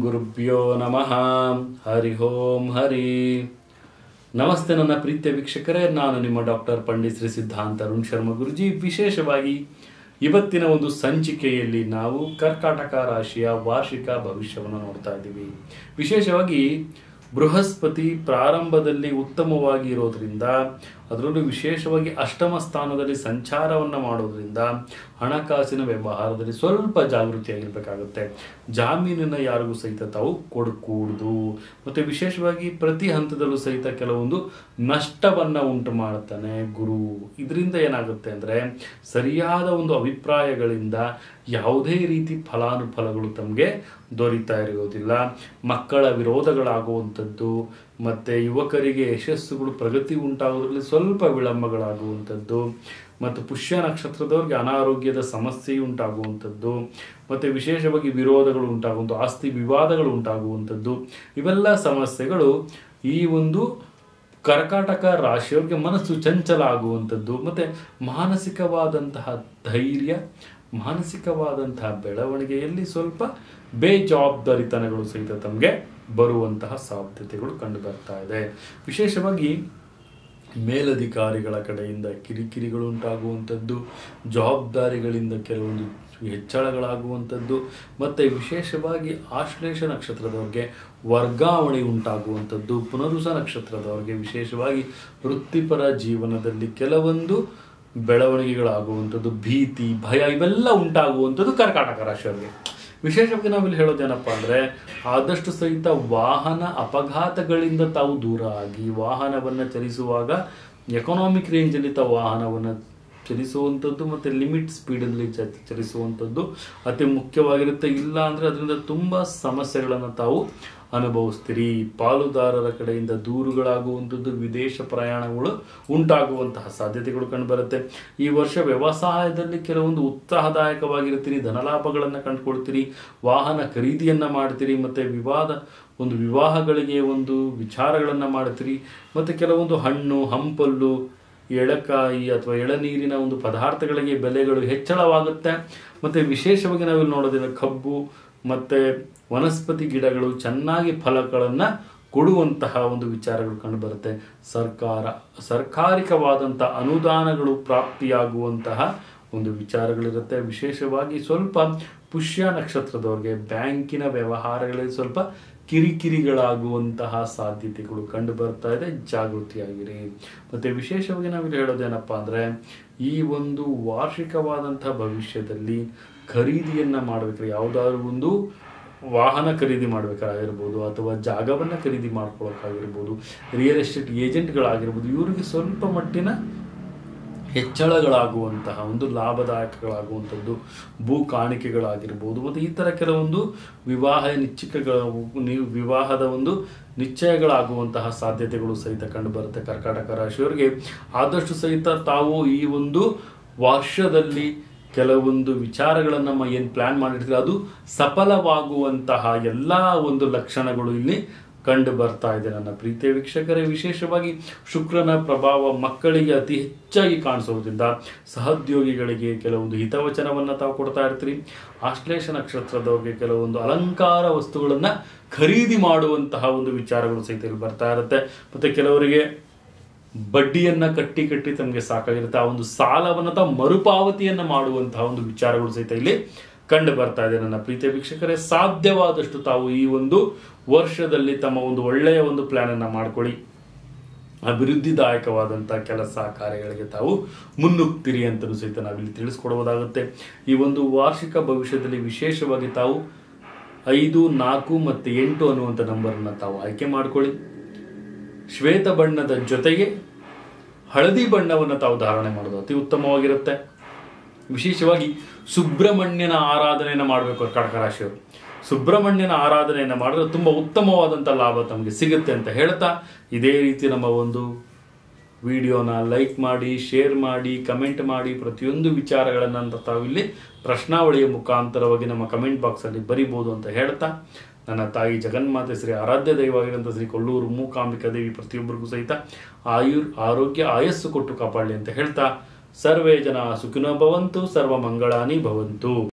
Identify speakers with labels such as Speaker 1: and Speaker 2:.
Speaker 1: ಗುರುಭ್ಯೋ ನಮಃ. ಹರಿ ಓಂ ಹರಿ. ನಮಸ್ತೆ ನನ್ನ ಪ್ರೀತಿಯ ವೀಕ್ಷಕರೇ, ನಾನು ನಿಮ್ಮ ಡಾಕ್ಟರ್ ಪಂಡಿತ್ ಶ್ರೀ ಸಿದ್ಧಾಂತ ಅರುಣ್ ಶರ್ಮಾ ಗುರುಜಿ. ವಿಶೇಷವಾಗಿ ಇವತ್ತಿನ ಒಂದು ಸಂಚಿಕೆಯಲ್ಲಿ ನಾವು ಕರ್ಕಾಟಕ ರಾಶಿಯ ವಾರ್ಷಿಕ ಭವಿಷ್ಯವನ್ನು ನೋಡ್ತಾ ಇದ್ದೀವಿ. ವಿಶೇಷವಾಗಿ ಬೃಹಸ್ಪತಿ ಪ್ರಾರಂಭದಲ್ಲಿ ಉತ್ತಮವಾಗಿ ಇರೋದ್ರಿಂದ, ಅದರಲ್ಲೂ ವಿಶೇಷವಾಗಿ ಅಷ್ಟಮ ಸ್ಥಾನದಲ್ಲಿ ಸಂಚಾರವನ್ನು ಮಾಡೋದ್ರಿಂದ ಹಣಕಾಸಿನ ವ್ಯವಹಾರದಲ್ಲಿ ಸ್ವಲ್ಪ ಜಾಗೃತಿಯಾಗಿರ್ಬೇಕಾಗುತ್ತೆ. ಜಾಮೀನನ್ನು ಯಾರಿಗೂ ಸಹಿತ ತಾವು ಕೊಡಕೂಡದು. ಮತ್ತು ವಿಶೇಷವಾಗಿ ಪ್ರತಿ ಹಂತದಲ್ಲೂ ಸಹಿತ ಕೆಲವೊಂದು ನಷ್ಟವನ್ನು ಉಂಟು ಮಾಡ್ತಾನೆ ಗುರು. ಇದರಿಂದ ಏನಾಗುತ್ತೆ ಅಂದರೆ, ಸರಿಯಾದ ಒಂದು ಅಭಿಪ್ರಾಯಗಳಿಂದ ಯಾವುದೇ ರೀತಿ ಫಲಾನುಫಲಗಳು ತಮಗೆ ದೊರೀತಾ ಇರೋದಿಲ್ಲ. ಮಕ್ಕಳ ವಿರೋಧಗಳಾಗುವಂಥದ್ದು ಮತ್ತು ಯುವಕರಿಗೆ ಯಶಸ್ಸುಗಳು ಪ್ರಗತಿ ಉಂಟಾಗೋದ್ರಲ್ಲಿ ಸ್ವಲ್ಪ ವಿಳಂಬಗಳಾಗುವಂಥದ್ದು, ಮತ್ತು ಪುಷ್ಯ ನಕ್ಷತ್ರದವ್ರಿಗೆ ಅನಾರೋಗ್ಯದ ಸಮಸ್ಯೆ ಉಂಟಾಗುವಂಥದ್ದು, ಮತ್ತು ವಿಶೇಷವಾಗಿ ವಿರೋಧಗಳು ಉಂಟಾಗುವಂಥ, ಆಸ್ತಿ ವಿವಾದಗಳು ಉಂಟಾಗುವಂಥದ್ದು, ಇವೆಲ್ಲ ಸಮಸ್ಯೆಗಳು ಈ ಒಂದು ಕರ್ಕಾಟಕ ರಾಶಿಯವರಿಗೆ ಮನಸ್ಸು ಚಂಚಲ ಆಗುವಂಥದ್ದು, ಮತ್ತು ಮಾನಸಿಕವಾದಂತಹ ಧೈರ್ಯ, ಮಾನಸಿಕವಾದಂತಹ ಬೆಳವಣಿಗೆಯಲ್ಲಿ ಸ್ವಲ್ಪ ಬೇಜವಾಬ್ದಾರಿತನಗಳು ಸಹಿತ ತಮಗೆ ಬರುವಂತಹ ಸಾಧ್ಯತೆಗಳು ಕಂಡು ಬರ್ತಾ ಇದೆ. ವಿಶೇಷವಾಗಿ ಮೇಲಧಿಕಾರಿಗಳ ಕಡೆಯಿಂದ ಕಿರಿಕಿರಿಗಳು ಉಂಟಾಗುವಂಥದ್ದು, ಜವಾಬ್ದಾರಿಗಳಿಂದ ಕೆಲವೊಂದು ಹೆಚ್ಚಳಗಳಾಗುವಂಥದ್ದು, ಮತ್ತು ವಿಶೇಷವಾಗಿ ಆಶ್ಲೇಷ ನಕ್ಷತ್ರದವ್ರಿಗೆ ವರ್ಗಾವಣೆ ಉಂಟಾಗುವಂಥದ್ದು, ಪುನರುಸ ನಕ್ಷತ್ರದವ್ರಿಗೆ ವಿಶೇಷವಾಗಿ ವೃತ್ತಿಪರ ಜೀವನದಲ್ಲಿ ಕೆಲವೊಂದು ಬೆಳವಣಿಗೆಗಳಾಗುವಂಥದ್ದು, ಭೀತಿ, ಭಯ ಇವೆಲ್ಲ ಉಂಟಾಗುವಂಥದ್ದು ಕರ್ಕಾಟಕ ರಾಶಿಯವರಿಗೆ. ವಿಶೇಷವಾಗಿ ನಾವಿಲ್ಲಿ ಹೇಳೋದೇನಪ್ಪ ಅಂದರೆ, ಆದಷ್ಟು ಸಹಿತ ವಾಹನ ಅಪಘಾತಗಳಿಂದ ತಾವು ದೂರ ಆಗಿ ವಾಹನವನ್ನು ಚಲಿಸುವಾಗ ಎಕನಾಮಿಕ್ ರೇಂಜಲ್ಲಿ ತಾವು ವಾಹನವನ್ನು ಚಲಿಸುವಂಥದ್ದು ಮತ್ತು ಲಿಮಿಟ್ ಸ್ಪೀಡಲ್ಲಿ ಚಲಿಸುವಂಥದ್ದು ಅತಿ ಮುಖ್ಯವಾಗಿರುತ್ತೆ. ಇಲ್ಲ ಅಂದರೆ ಅದರಿಂದ ತುಂಬ ಸಮಸ್ಯೆಗಳನ್ನು ತಾವು ಅನುಭವಿಸ್ತೀರಿ. ಪಾಲುದಾರರ ಕಡೆಯಿಂದ ದೂರುಗಳಾಗುವಂಥದ್ದು, ವಿದೇಶ ಪ್ರಯಾಣಗಳು ಉಂಟಾಗುವಂತಹ ಸಾಧ್ಯತೆಗಳು ಕಂಡುಬರುತ್ತೆ. ಈ ವರ್ಷ ವ್ಯವಸಾಯದಲ್ಲಿ ಕೆಲವೊಂದು ಉತ್ಸಾಹದಾಯಕವಾಗಿರ್ತೀರಿ, ಧನಲಾಭಗಳನ್ನು ಕಂಡುಕೊಳ್ತೀರಿ, ವಾಹನ ಖರೀದಿಯನ್ನು ಮಾಡ್ತೀರಿ, ಮತ್ತು ವಿವಾಹಗಳಿಗೆ ಒಂದು ವಿಚಾರಗಳನ್ನು ಮಾಡ್ತೀರಿ, ಮತ್ತು ಕೆಲವೊಂದು ಹಣ್ಣು ಹಂಪಲು, ಎಳಕಾಯಿ ಅಥವಾ ಎಳನೀರಿನ ಒಂದು ಪದಾರ್ಥಗಳಿಗೆ ಬೆಲೆಗಳು ಹೆಚ್ಚಳವಾಗುತ್ತೆ. ಮತ್ತು ವಿಶೇಷವಾಗಿ ನಾವಿಲ್ಲಿ ನೋಡೋದಿಲ್ಲ, ಕಬ್ಬು ಮತ್ತು ವನಸ್ಪತಿ ಗಿಡಗಳು ಚೆನ್ನಾಗಿ ಫಲಗಳನ್ನು ಕೊಡುವಂತಹ ಒಂದು ವಿಚಾರಗಳು ಕಂಡುಬರುತ್ತೆ. ಸರ್ಕಾರಿಕವಾದಂಥ ಅನುದಾನಗಳು ಪ್ರಾಪ್ತಿಯಾಗುವಂತಹ ಒಂದು ವಿಚಾರಗಳಿರುತ್ತೆ. ವಿಶೇಷವಾಗಿ ಸ್ವಲ್ಪ ಪುಷ್ಯ ನಕ್ಷತ್ರದವ್ರಿಗೆ ಬ್ಯಾಂಕಿನ ವ್ಯವಹಾರಗಳಲ್ಲಿ ಸ್ವಲ್ಪ ಕಿರಿಕಿರಿಗಳಾಗುವಂತಹ ಸಾಧ್ಯತೆಗಳು ಕಂಡು ಬರ್ತಾ ಇದೆ. ಜಾಗೃತಿಯಾಗಿರಿ. ಮತ್ತು ವಿಶೇಷವಾಗಿ ನಾವಿಲ್ಲಿ ಹೇಳೋದೇನಪ್ಪ ಅಂದರೆ, ಈ ಒಂದು ವಾರ್ಷಿಕವಾದಂಥ ಭವಿಷ್ಯದಲ್ಲಿ ಖರೀದಿಯನ್ನು ಮಾಡಬೇಕಾದ್ರೆ, ಯಾವುದಾದ್ರೂ ಒಂದು ವಾಹನ ಖರೀದಿ ಮಾಡಬೇಕಾಗಿರ್ಬೋದು, ಅಥವಾ ಜಾಗವನ್ನು ಖರೀದಿ ಮಾಡ್ಕೊಳ್ಳೋಕ್ಕಾಗಿರ್ಬೋದು, ರಿಯಲ್ ಎಸ್ಟೇಟ್ ಏಜೆಂಟ್ಗಳಾಗಿರ್ಬೋದು, ಇವರಿಗೆ ಸ್ವಲ್ಪ ಮಟ್ಟಿನ ಹೆಚ್ಚಳಗಳಾಗುವಂತಹ ಒಂದು ಲಾಭದಾಯಕಗಳಾಗುವಂಥದ್ದು, ಭೂ ಕಾಣಿಕೆಗಳಾಗಿರ್ಬೋದು, ಮತ್ತು ಈ ಥರ ಕೆಲವೊಂದು ವಿವಾಹದ ಒಂದು ನಿಶ್ಚಯಗಳಾಗುವಂತಹ ಸಾಧ್ಯತೆಗಳು ಸಹಿತ ಕಂಡುಬರುತ್ತೆ ಕರ್ಕಾಟಕ ರಾಶಿಯವರಿಗೆ. ಆದಷ್ಟು ಸಹಿತ ತಾವು ಈ ಒಂದು ವರ್ಷದಲ್ಲಿ ಕೆಲವೊಂದು ವಿಚಾರಗಳನ್ನು ಏನು ಪ್ಲ್ಯಾನ್ ಮಾಡಿರ್ತೀವಿ ಅದು ಸಫಲವಾಗುವಂತಹ ಎಲ್ಲ ಒಂದು ಲಕ್ಷಣಗಳು ಇಲ್ಲಿ ಕಂಡು ಬರ್ತಾ ಇದೆ ನನ್ನ ಪ್ರೀತಿಯ ವೀಕ್ಷಕರೇ. ವಿಶೇಷವಾಗಿ ಶುಕ್ರನ ಪ್ರಭಾವ ಮಕ್ಕಳಿಗೆ ಅತಿ ಹೆಚ್ಚಾಗಿ ಕಾಣಿಸೋದ್ರಿಂದ ಸಹೋದ್ಯೋಗಿಗಳಿಗೆ ಕೆಲವೊಂದು ಹಿತವಚನವನ್ನು ತಾವು ಕೊಡ್ತಾ ಇರ್ತೀರಿ. ಆಶ್ಲೇಷ ನಕ್ಷತ್ರದವ್ರಿಗೆ ಕೆಲವೊಂದು ಅಲಂಕಾರ ವಸ್ತುಗಳನ್ನು ಖರೀದಿ ಮಾಡುವಂತಹ ಒಂದು ವಿಚಾರಗಳು ಸಹಿತ ಇಲ್ಲಿ ಬರ್ತಾ ಇರುತ್ತೆ. ಮತ್ತು ಕೆಲವರಿಗೆ ಬಡ್ಡಿಯನ್ನು ಕಟ್ಟಿ ತಮಗೆ ಸಾಕಾಗಿರುತ್ತೆ. ಆ ಒಂದು ಸಾಲವನ್ನು ತಾವು ಮರುಪಾವತಿಯನ್ನು ಮಾಡುವಂತಹ ಒಂದು ವಿಚಾರಗಳು ಸಹಿತ ಇಲ್ಲಿ ಕಂಡು ಬರ್ತಾ ಇದೆ ನನ್ನ ಪ್ರೀತಿಯ ವೀಕ್ಷಕರೇ. ಸಾಧ್ಯವಾದಷ್ಟು ತಾವು ಈ ಒಂದು ವರ್ಷದಲ್ಲಿ ತಮ್ಮ ಒಂದು ಒಳ್ಳೆಯ ಒಂದು ಪ್ಲಾನನ್ನು ಮಾಡ್ಕೊಳ್ಳಿ. ಅಭಿವೃದ್ಧಿದಾಯಕವಾದಂಥ ಕೆಲಸ ಕಾರ್ಯಗಳಿಗೆ ತಾವು ಮುನ್ನುಗ್ತೀರಿ ಅಂತಲೂ ಸಹಿತ ನಾವಿಲ್ಲಿ ತಿಳಿಸ್ಕೊಡುವುದಾಗುತ್ತೆ. ಈ ಒಂದು ವಾರ್ಷಿಕ ಭವಿಷ್ಯದಲ್ಲಿ ವಿಶೇಷವಾಗಿ ತಾವು 5, 4 ಮತ್ತು 8 ಅನ್ನುವಂಥ ನಂಬರನ್ನು ತಾವು ಆಯ್ಕೆ ಮಾಡ್ಕೊಳ್ಳಿ. ಶ್ವೇತ ಬಣ್ಣದ ಜೊತೆಗೆ ಹಳದಿ ಬಣ್ಣವನ್ನು ತಾವು ಧಾರಣೆ ಮಾಡೋದು ಅತಿ ಉತ್ತಮವಾಗಿರುತ್ತೆ. ವಿಶೇಷವಾಗಿ ಸುಬ್ರಹ್ಮಣ್ಯನ ಆರಾಧನೆಯನ್ನು ಮಾಡಬೇಕು ಕರ್ಕಾಟಕ ರಾಶಿಯವರು. ಸುಬ್ರಹ್ಮಣ್ಯನ ಆರಾಧನೆಯನ್ನು ಮಾಡಿದ್ರೆ ತುಂಬ ಉತ್ತಮವಾದಂಥ ಲಾಭ ತಮಗೆ ಸಿಗುತ್ತೆ ಅಂತ ಹೇಳ್ತಾ, ಇದೇ ರೀತಿ ನಮ್ಮ ಒಂದು ವಿಡಿಯೋನ ಲೈಕ್ ಮಾಡಿ, ಶೇರ್ ಮಾಡಿ, ಕಮೆಂಟ್ ಮಾಡಿ, ಪ್ರತಿಯೊಂದು ವಿಚಾರಗಳನ್ನು ತಾವಿಲ್ಲಿ ಪ್ರಶ್ನಾವಳಿಯ ಮುಖಾಂತರವಾಗಿ ನಮ್ಮ ಕಮೆಂಟ್ ಬಾಕ್ಸಲ್ಲಿ ಬರಿಬೋದು ಅಂತ ಹೇಳ್ತಾ, ನನ್ನ ತಾಯಿ ಜಗನ್ಮಾತೆ ಶ್ರೀ ಆರಾಧ್ಯ ದೈವವಾಗಿರುವಂಥ ಶ್ರೀ ಕೊಲ್ಲೂರು ಮೂಕಾಂಬಿಕಾ ದೇವಿ ಪ್ರತಿಯೊಬ್ಬರಿಗೂ ಸಹಿತ ಆರೋಗ್ಯ ಆಯಸ್ಸು ಕೊಟ್ಟು ಕಾಪಾಡಲಿ ಅಂತ ಹೇಳ್ತಾ, ಸರ್ವೇ ಜನ ಸುಖಿನೋ ಭವಂತು, ಸರ್ವ ಮಂಗಳಾನಿ ಭವಂತು.